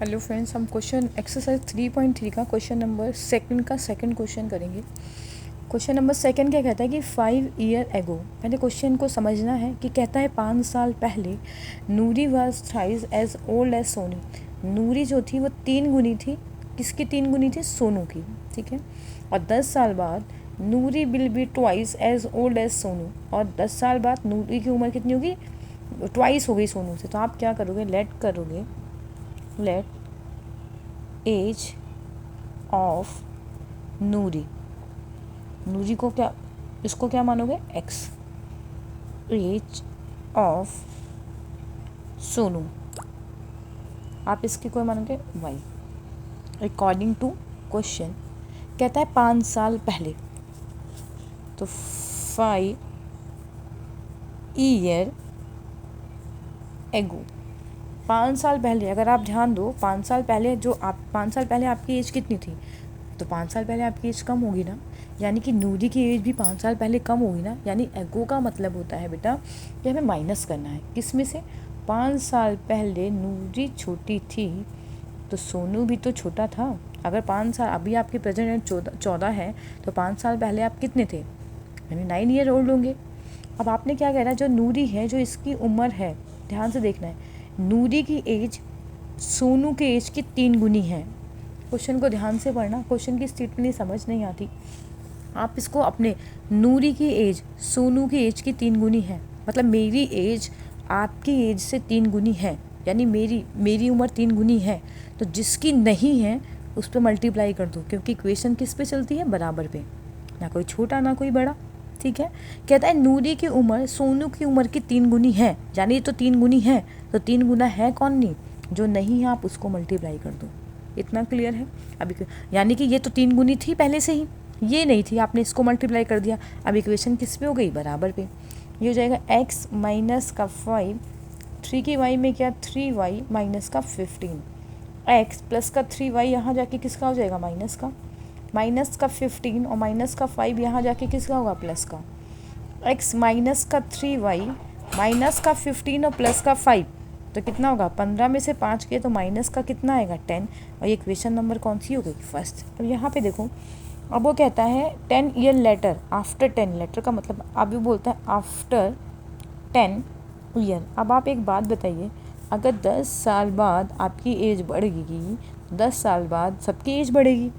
Hello friends, हम question exercise 3.3 का question number second का सेकंड क्वेश्चन करेंगे। क्वेश्चन नंबर सेकंड क्या कहता है कि 5 ईयर एगो, पहले क्वेश्चन को समझना है कि कहता है 5 साल पहले Noori was thrice as old as Sonu. Noori जो थी वो 3 गुनी थी, किसकी 3 गुनी थी? सोनू की, ठीक है। और 10 साल बाद Noori will be twice as old as Sonu, और 10 साल बाद नूरी की उम्र कितनी होगी? ट्वाइस हो गई सोनू से। तो आप क्या करोगे? लेट एज ऑफ नूरी, नूरी को क्या, इसको क्या मानोगे? एक्स। एज ऑफ सोनू आप इसकी कोई मानोगे? वाई। अकॉर्डिंग टू क्वेश्चन कहता है 5 साल पहले, तो 5 ईयर एगो, 5 साल पहले। अगर आप ध्यान दो, 5 साल पहले जो आप 5 साल पहले आपकी एज कितनी थी? तो 5 साल पहले आपकी एज कम होगी ना, यानी कि नूरी की एज भी 5 साल पहले कम होगी ना। यानी एगो का मतलब होता है बेटा कि हमें माइनस करना है। किस में से? 5 साल पहले नूरी छोटी थी तो सोनू भी तो छोटा था। अगर 5 साल, अभी आपके प्रेजेंट 14 है, तो 5 साल पहले आप कितने थे? यानी 9 ईयर ओल्ड होंगे। अब आपने क्या कह रहा है, जो नूरी है, जो इसकी उम्र है, ध्यान से देखना है, नूरी की एज सोनू के एज की 3 गुनी है। क्वेश्चन को ध्यान से पढ़ना, क्वेश्चन की स्टेटमेंट समझ नहीं आती। आप इसको अपने, नूरी की एज सोनू की एज की 3 गुनी है, मतलब मेरी एज आपकी एज से 3 गुनी है, यानी मेरी उम्र 3 गुनी है। तो जिसकी नहीं है उस पर मल्टीप्लाई कर दो, क्योंकि इक्वेशन किस पे चलती है? बराबर पे, ना कोई छोटा ना कोई बड़ा, ठीक है। कहता है नूरी की उम्र सोनू की उम्र की 3 गुनी है, यानी ये तो 3 गुनी है, तो 3 गुना है कौन? नहीं, जो नहीं है आप उसको मल्टीप्लाई कर दो। इतना क्लियर है? अभी यानी कि ये तो 3 गुनी थी पहले से ही, ये नहीं थी, आपने इसको मल्टीप्लाई कर दिया। अब इक्वेशन किस पे हो गई? बराबर पे। ये हो जाएगा x माइनस का 5, 3 की y में क्या? 3y माइनस का 15, x प्लस का 3y यहाँ जाके किसका हो जाएगा? माइनस का 15, और माइनस का 5 यहाँ जाके किसका होगा? प्लस का। x माइनस का 3y माइनस का 15 और प्लस का 5, तो कितना होगा? 15 में से 5 किए तो माइनस का कितना आएगा? 10। और ये इक्वेशन नंबर कौन सी हो गई? फर्स्ट। अब यहाँ पे देखो, अब वो कहता है 10 ईयर लेटर, आफ्टर 10, लेटर का मतलब अब भी बोलता है आफ्टर 10 ईयर। अब आप एक बात बताइए, अगर 10 साल बाद आपकी एज बढ़ेगी, 10 साल बाद सबकी एज बढ़ेगी,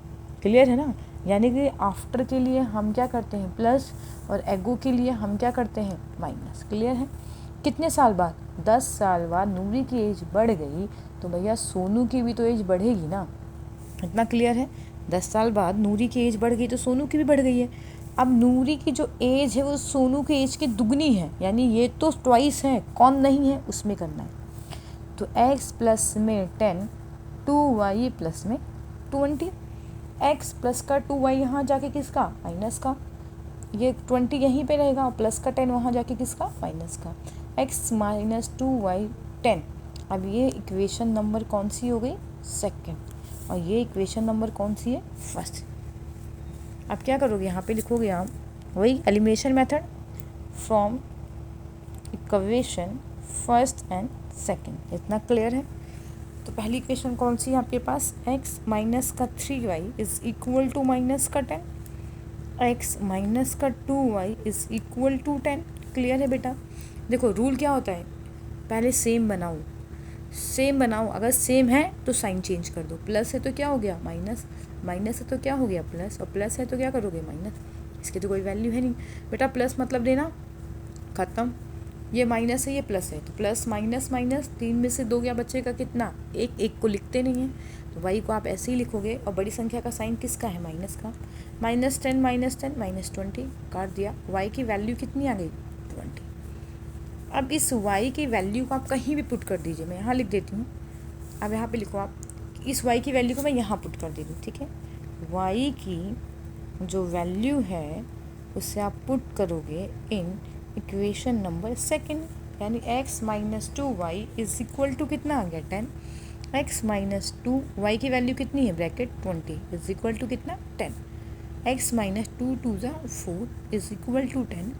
क्लियर है ना। यानी कि आफ्टर के लिए हम क्या करते हैं? प्लस, और एगो के लिए हम क्या करते हैं? माइनस। क्लियर है? कितने साल बाद? 10 साल बाद नूरी की एज बढ़ गई, तो भैया सोनू की भी तो एज बढ़ेगी ना। इतना क्लियर है? 10 साल बाद नूरी की एज बढ़ गई तो सोनू की भी बढ़ गई है। अब नूरी की जो एज है वो सोनू की एज की दुगनी है, यानी ये तो ट्वाइस है, कौन नहीं है? उसमें करना है। तो x प्लस में 10, 2y प्लस में 20, x प्लस का 2y यहाँ जाके किसका? माइनस का। ये 20 यहीं पे रहेगा, और प्लस का 10 वहाँ जाके किसका? माइनस का। x minus 2y 10। अब ये इक्वेशन नंबर कौन सी हो गई? सेकेंड। और ये इक्वेशन नंबर कौन सी है? फर्स्ट। अब क्या करोगे? यहाँ पे लिखोगे आप वही elimination method from equation first and second. इतना क्लियर है? तो पहली इक्वेशन कौन सी है आपके पास? x माइनस का 3y is equal to minus का 10, x माइनस का 2y is equal to 10। Clear है बेटा? देखो रूल क्या होता है, पहले सेम बनाओ, अगर सेम है तो साइन चेंज कर दो। प्लस है तो क्या हो गया? माइनस, माइनस है तो क्या हो गया? प्लस, और प्लस है तो क्या करोगे? माइनस। इसकी तो कोई वैल्यू है नहीं बेटा, प्लस मतलब देना, ख़त्म। ये माइनस है, ये प्लस है, तो प्लस माइनस माइनस, 3 में से 2 क्या बचेगा? कितना? एक को लिखते नहीं है, तो वाई को आप ऐसे ही लिखोगे, और बड़ी संख्या का साइन किसका है? माइनस का। -10 -10 -20 काट दिया। वाई की वैल्यू कितनी आ गई? 20। अब इस y की वैल्यू को आप कहीं भी पुट कर दीजिए, मैं यहाँ लिख देती हूँ। अब यहाँ पे लिखो आप, इस y की वैल्यू को मैं यहाँ पुट कर दे दूँ, ठीक है। y की जो वैल्यू है उससे आप पुट करोगे इन इक्वेशन नंबर सेकेंड, यानी x minus 2y is equal to कितना आ गया? 10। x माइनस 2y की वैल्यू कितनी है? ब्रैकेट 20 इज इक्वल टू कितना? 10। x minus 2 2 4 is equal to 10।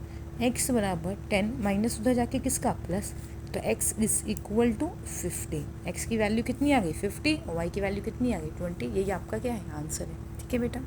x बराबर 10 माइनस उधर जाके किसका? प्लस, तो x is equal to 50। x की वैल्यू कितनी आ गई 50 और y की वैल्यू कितनी आ गई 20। यही आपका क्या है आंसर है। ठीक है बेटा।